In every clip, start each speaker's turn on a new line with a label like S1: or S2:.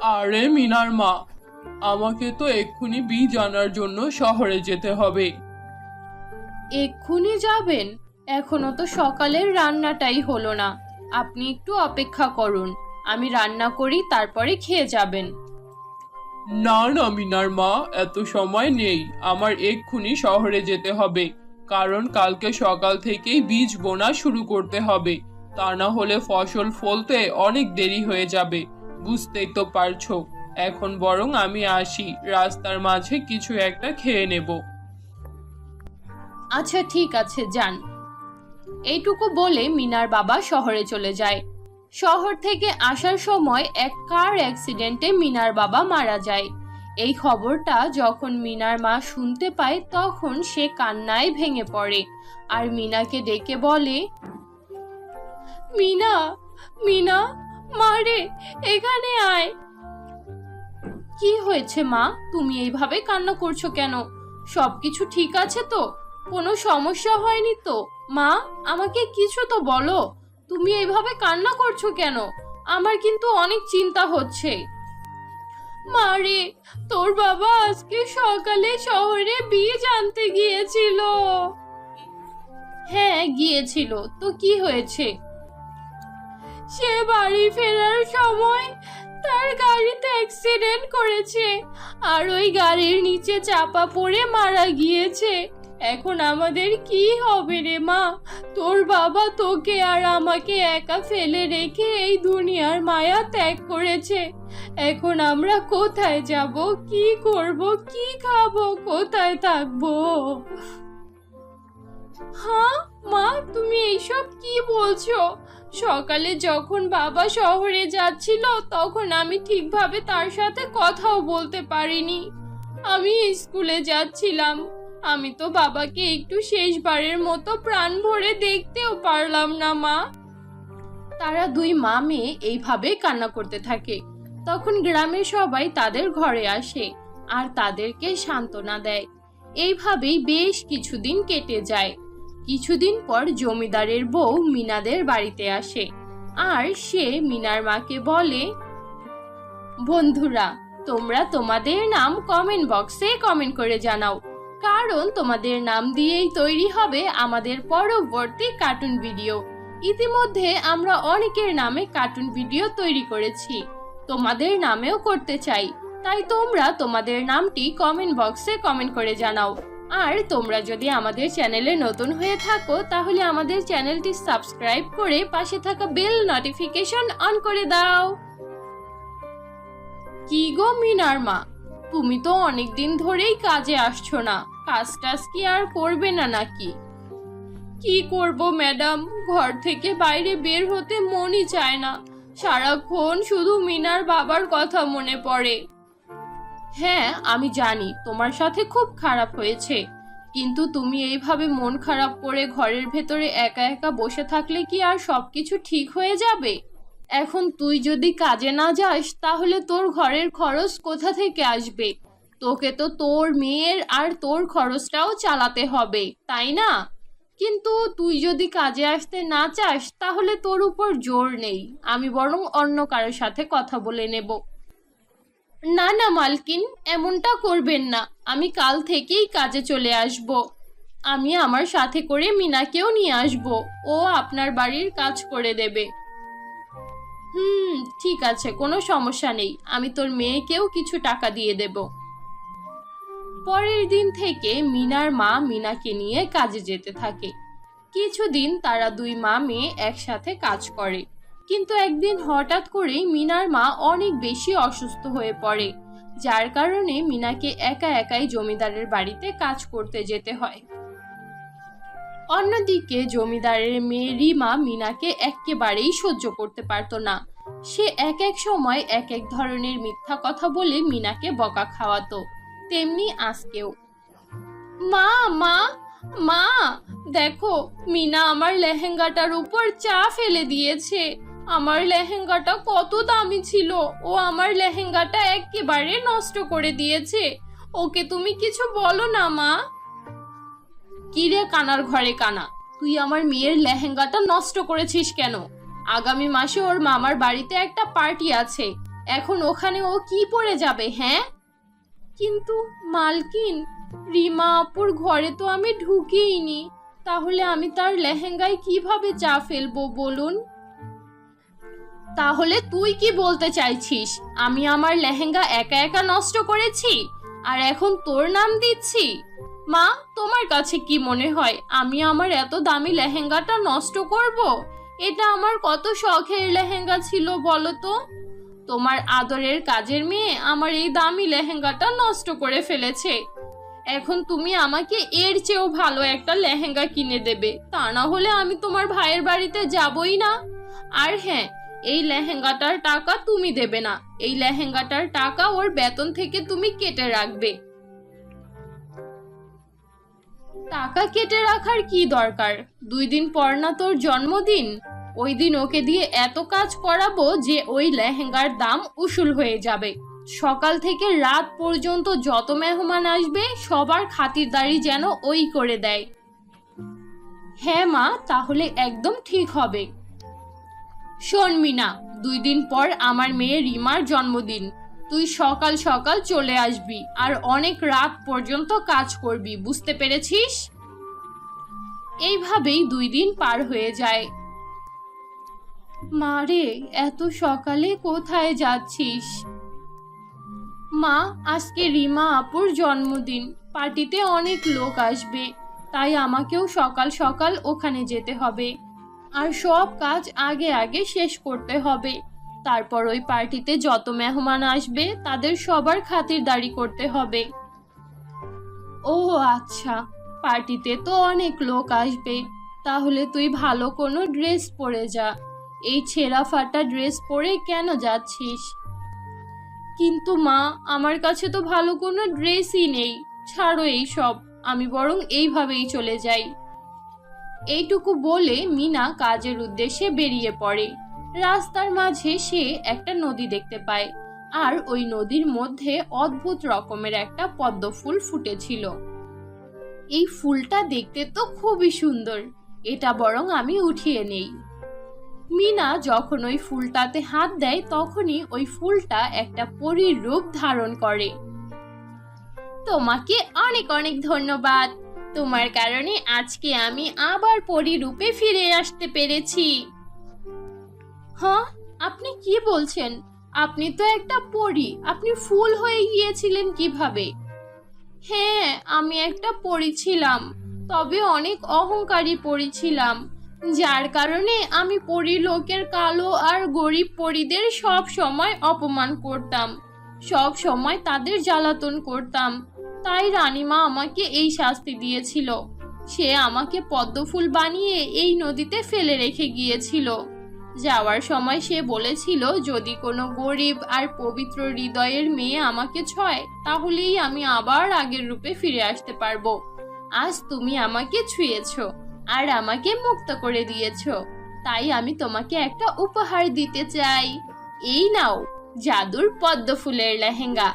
S1: আরে মিনার মা, আমাকে তো এক্ষুনি বীজ আনার জন্য শহরে যেতে হবে।
S2: এক্ষুনি যাবেন? এখনো তো সকালের রান্নাটাই হলো না। আপনি একটু অপেক্ষা করুন, আমি রান্না করি, তারপরে খেয়ে যাবেন।
S1: না না মিনার মা, এত সময় নেই, আমার এক্ষুনি শহরে যেতে হবে। কারণ কালকে সকাল থেকেই বীজ বোনা শুরু করতে হবে, তা না হলে ফসল ফলতে অনেক দেরি হয়ে যাবে। বুঝতেই তো পারছো। এখন বরং আমি আসি, রাস্তার মাঝে কিছু একটা খেয়ে নেব।
S2: আচ্ছা ঠিক আছে, যান। এইটুকু বলে মিনার বাবা শহরে চলে যায়। শহর থেকে আসার সময় এক কার অ্যাক্সিডেন্টে মিনার বাবা মারা যায়। এই খবরটা যখন মিনার মা শুনতে পায় তখন সে কান্নায় ভেঙে পড়ে আর মিনাকে ডেকে বলে, মিনা, মিনা, মা রে, এখানে আয়। কি হয়েছে মা? তুমি এইভাবে কান্না করছো কেন? সবকিছু ঠিক আছে তো? কোনো সমস্যা হয়নি তো? মা, আমাকে কিছু তো বলো। তুমি এইভাবে কান্না করছো কেন? আমার কিন্তু অনেক চিন্তা হচ্ছে। মা রে, তোর বাবা আজকে সকালে শহরে বীজ আনতে গিয়েছিল। হ্যাঁ গিয়েছিল, তো কি হয়েছে? সে বাড়ি ফেরার সময় তার গাড়িতে অ্যাক্সিডেন্ট করেছে আর ওই গাড়ির নিচে চাপা পড়ে মারা গিয়েছে। এখন আমাদের কি হবে রে মা? তোর বাবা তোকে আর আমাকে একা ফেলে রেখে এই দুনিয়ার মায়া ত্যাগ করেছে। এখন আমরা কোথায় যাব, কি করব, কি খাবো, কোথায় থাকবো? হ্যাঁ মা, তুমি এইসব কি বলছো? সকালে যখন বাবা শহরে যাচ্ছিল তখন আমি ঠিকভাবে তার সাথে কথাও বলতে পারিনি। আমি স্কুলে যাচ্ছিলাম। আমি তো বাবাকে একটু শেষবারের মতো প্রাণ ভরে দেখতেও পারলাম না মা। তারা দুই মা মেয়ে এইভাবে কান্না করতে থাকে। তখন গ্রামের সবাই তাদের ঘরে আসে আর তাদেরকে সান্ত্বনা দেয়। এইভাবেই বেশ কিছুদিন কেটে যায়। কিছুদিন পর জমিদারের বউ মিনাদের বাড়িতে আসে আর সে মিনার মাকে বলে, বন্ধুরা, তোমরা তোমাদের নাম কমেন্ট বক্সে কমেন্ট করে জানাও, কারণ তোমাদের নাম দিয়েই তৈরি হবে আমাদের পরবর্তী কার্টুন ভিডিও। ইতিমধ্যে আমরা অনেকের নামে কার্টুন ভিডিও তৈরি করেছি, তোমাদের নামেও করতে চাই। তাই তোমরা তোমাদের নামটি কমেন্ট বক্সে কমেন্ট করে জানাও। আর তোমরা যদি আমাদের চ্যানেলে নতুন হয়ে থাকো তাহলে আমাদের চ্যানেলটি সাবস্ক্রাইব করে পাশে থাকা বেল নোটিফিকেশন অন করে দাও। কি গো মিনার মা, তুমি তো অনেকদিন ধরেই কাজে আসছো না, কাজ টাজ কি আর করবে না নাকি? কি করব ম্যাডাম, ঘর থেকে বাইরে বের হতে মনই চায় না। সারাক্ষণ শুধু মিনার বাবার কথা মনে পড়ে। হ্যাঁ আমি জানি তোমার সাথে খুব খারাপ হয়েছে, কিন্তু তুমি এইভাবে মন খারাপ করে ঘরের ভেতরে একা একা বসে থাকলে কি আর সবকিছু ঠিক হয়ে যাবে? এখন তুই যদি কাজে না যাস তাহলে তোর ঘরের খরচ কোথা থেকে আসবে? তোকে তো তোর মেয়ের আর তোর খরচটাও চালাতে হবে, তাই না? কিন্তু তুই যদি কাজে আসতে না চাস তাহলে তোর উপর জোর নেই, আমি বরং অন্য কারোর সাথে কথা বলে নেব। না না মালকিন, এমনটা করবেন না, আমি কাল থেকেই কাজে চলে আসব। আমি আমার সাথে করে মিনাকেও নিয়ে আসব, ও আপনার বাড়ির কাজ করে দেবে। ঠিক আছে, কোনো সমস্যা নেই, আমি তোর মেয়েকেও কিছু টাকা দিয়ে দেব। পরের দিন থেকে মিনার মা মিনাকে নিয়ে কাজে যেতে থাকে। কিছুদিন তারা দুই মা মেয়ে একসাথে কাজ করে, কিন্তু একদিন হঠাৎ করেই মিনার মা অনেক বেশি অসুস্থ হয়ে পড়ে, যার কারণে মিনাকে একা একাই জমিদারের বাড়িতে কাজ করতে যেতে হয়। অন্যদিকে জমিদারের মেয়ে রিমা মিনাকে একেবারেই সহ্য করতে পারত না। সে এক এক সময় এক এক ধরনের মিথ্যা কথা বলে মিনাকে বকা খাওয়াতো, তেমনি আজকেও। মা, মা, মা, দেখো, মিনা আমার লেহেঙ্গাটার উপর চা ফেলে দিয়েছে। আমার লেহেঙ্গাটা কত দামি ছিল, ও আমার লেহেঙ্গাটা একেবারে নষ্ট করে দিয়েছে। ওকে তুমি কিছু বলো না মা। কিরে কানার ঘরে কানা, তুই আমার মেয়ের লেহেঙ্গাটা নষ্ট করেছিস কেন? আগামী মাসে ওর মামার বাড়িতে একটা পার্টি আছে, এখন ওখানে ও কি পরে যাবে? হ্যাঁ, কিন্তু মালকিন, রিমা আপুর ঘরে তো আমি ঢুকিইনি, তাহলে আমি তার লেহেঙ্গায় কিভাবে চা ফেলবো বলুন? তাহলে তুই কি বলতে চাইছিস? আমি আমার লেহেঙ্গা একা একা নষ্ট করেছি আর এখন তোর নাম দিচ্ছি? মা, তোমার কাছে কি মনে হয় আমি আমার এত দামি লেহেঙ্গাটা নষ্ট করব? এটা আমার কত শখের লেহেঙ্গা ছিল বলো তো। তোমার আদরের কাজের মেয়ে আমার এই দামি লেহেঙ্গাটা নষ্ট করে ফেলেছে। এখন তুমি আমাকে এর চেয়েও ভালো একটা লেহেঙ্গা কিনে দেবে, তা না হলে আমি তোমার ভাইয়ের বাড়িতে যাবই না। আর হ্যাঁ, এই লেহেঙ্গাটার টাকা তুমি দেবে না, এই লেহেঙ্গাটার টাকা ওর বেতন থেকে তুমি কেটে রাখবে। টাকা কেটে রাখার কি দরকার? 2 দিন পর না তোর জন্মদিন? ওই দিন ওকে দিয়ে এত কাজ করাবো যে ওই লেহেঙ্গার দাম উসুল হয়ে যাবে। সকাল থেকে রাত পর্যন্ত যত মেহমান আসবে সবার খাতিরদারি যেন ওই করে দেয়। হ্যাঁ মা, তাহলে একদম ঠিক হবে। শোন মিনা, 2 দিন পর আমার মেয়ে রিমার জন্মদিন। তুই সকাল সকাল চলে আসবি আর অনেক রাত পর্যন্ত কাজ করবি, বুঝতে পেরেছিস? এইভাবেই 2 দিন পার হয়ে যায়। মা রে, এত সকালে কোথায় যাচ্ছিস? মা, আজকে রিমা আপুর জন্মদিন, পার্টিতে অনেক লোক আসবে, তাই আমাকেও সকাল সকাল ওখানে যেতে হবে আর সব কাজ আগে আগে শেষ করতে হবে। তারপর ওই পার্টিতে যত মেহমান আসবে তাদের সবার খাতিরদারি করতে হবে। ও আচ্ছা, পার্টিতে তো অনেক লোক আসবে, তাহলে তুই ভালো কোনো ড্রেস পরে যা। এই ছেঁড়া ফাটা ড্রেস পরে কেন যাচ্ছিস? কিন্তু মা, আমার কাছে তো ভালো কোনো ড্রেসই নেই। ছাড়ো এই সব, আমি বরং এইভাবেই চলে যাই। এইটুকু বলে মিনা কাজের উদ্দেশ্যে বেরিয়ে পড়ে। রাস্তার মাঝে সে একটা নদী দেখতে পায় আর ওই নদীর মধ্যে অদ্ভুত রকমের একটা পদ্ম ফুল ফুটেছিল। এই ফুলটা দেখতে তো খুবই সুন্দর, এটা বরং আমি উঠিয়ে নেই। মিনা যখন ওই ফুলটাতে হাত দেয় তখনই ওই ফুলটা একটা পরীর রূপ ধারণ করে। তোমাকে অনেক অনেক ধন্যবাদ, তোমার কারণে আজকে আমি আবার পরী রূপে ফিরে আসতে পেরেছি। হ্যাঁ, আপনি কি বলছেন? আপনি তো একটা পরী, আপনি ফুল হয়ে গিয়েছিলেন কিভাবে? হ্যাঁ, আমি একটা পরী ছিলাম, তবে অনেক অহংকারী পরী ছিলাম, যার কারণে আমি পরী লোকের কালো আর গরিব পরীদের সব সময় অপমান করতাম, সব সময় তাদের জ্বালাতন করতাম। তাই রানীমা আমাকে এই শাস্তি দিয়েছিল। সে আমাকে পদ্মফুল বানিয়ে এই নদীতে ফেলে রেখে গিয়েছিল। যাওয়ার সময় সে বলেছিল যদি কোনো গরিব আর পবিত্র হৃদয়ের মেয়ে আমাকে ছয় তাহলেই আমি আবার আগের রূপে ফিরে আসতে পারবো। আজ তুমি আমাকে ছুঁয়েছো আর আমাকে মুক্ত করে দিয়েছো, তাই আমি তোমাকে একটা উপহার দিতে চাই। এই নাও, জাদুর পদ্ম ফুলের লেহেঙ্গা।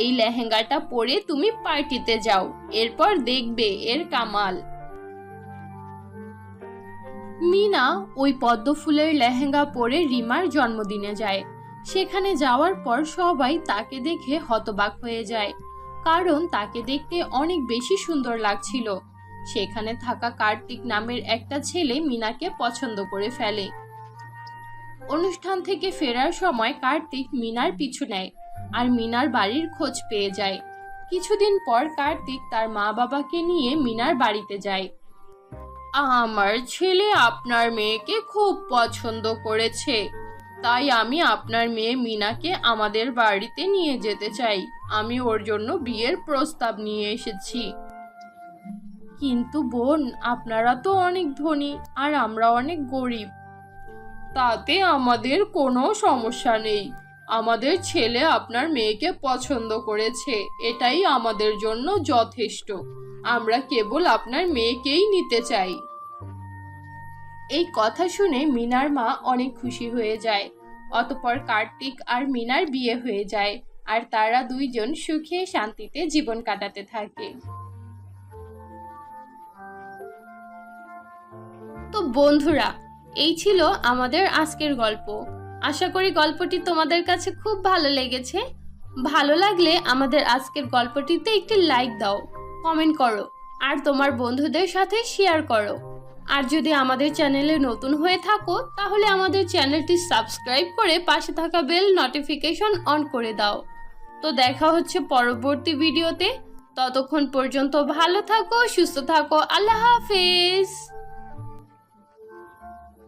S2: এই লেহেঙ্গাটা পরে তুমি পার্টিতে যাও, এরপর দেখবে এর কামাল। মিনা ওই পদ্ম ফুলের লেহেঙ্গা পরে রিমার জন্মদিনে যায়। সেখানে যাওয়ার পর সবাই তাকে দেখে হতবাক হয়ে যায়, কারণ তাকে দেখতে অনেক বেশি সুন্দর লাগছিল। সেখানে থাকা কার্তিক নামের একটা ছেলে মিনাকে পছন্দ করে ফেলে। অনুষ্ঠান থেকে ফেরার সময় কার্তিক মিনার পিছু নেয় আর মিনার বাড়ির খোঁজ পেয়ে যায়। কিছুদিন পর কার্তিক তার মা বাবাকে নিয়ে মিনার বাড়িতে যায়। আমার ছেলে আপনার মেয়েকে খুব পছন্দ করেছে, তাই আমি আপনার মেয়ে মিনাকে আমাদের বাড়িতে নিয়ে যেতে চাই। আমি ওর জন্য বিয়ের প্রস্তাব নিয়ে এসেছি। কিন্তু বোন, আপনারা তো অনেক ধনী আর আমরা অনেক গরিব। তাতে আমাদের কোনো সমস্যা নেই। আমাদের ছেলে আপনার মেয়েকে পছন্দ করেছে, এটাই আমাদের জন্য যথেষ্ট। আমরা কেবল আপনার মেয়েকেই নিতে চাই। এই কথা শুনে মিনার মা অনেক খুশি হয়ে যায়। অতঃপর কার্তিক আর মিনার বিয়ে হয়ে যায় আর তারা দুইজন সুখে শান্তিতে জীবন কাটাতে থাকে। তো বন্ধুরা, এই ছিল আমাদের আজকের গল্প। আশা করি গল্পটি তোমাদের কাছে খুব ভালো লেগেছে। ভালো লাগলে আমাদের আজকের গল্পটিতে একটি লাইক দাও, কমেন্ট করো আর তোমার বন্ধুদের সাথে শেয়ার করো। আর যদি আমাদের চ্যানেলে নতুন হয়ে থাকো তাহলে আমাদের চ্যানেলটি সাবস্ক্রাইব করে পাশে থাকা বেল নোটিফিকেশন অন করে দাও। তো দেখা হচ্ছে পরবর্তী ভিডিওতে। ততক্ষণ পর্যন্ত ভালো থাকো, সুস্থ থাকো। আল্লাহ হাফেজ।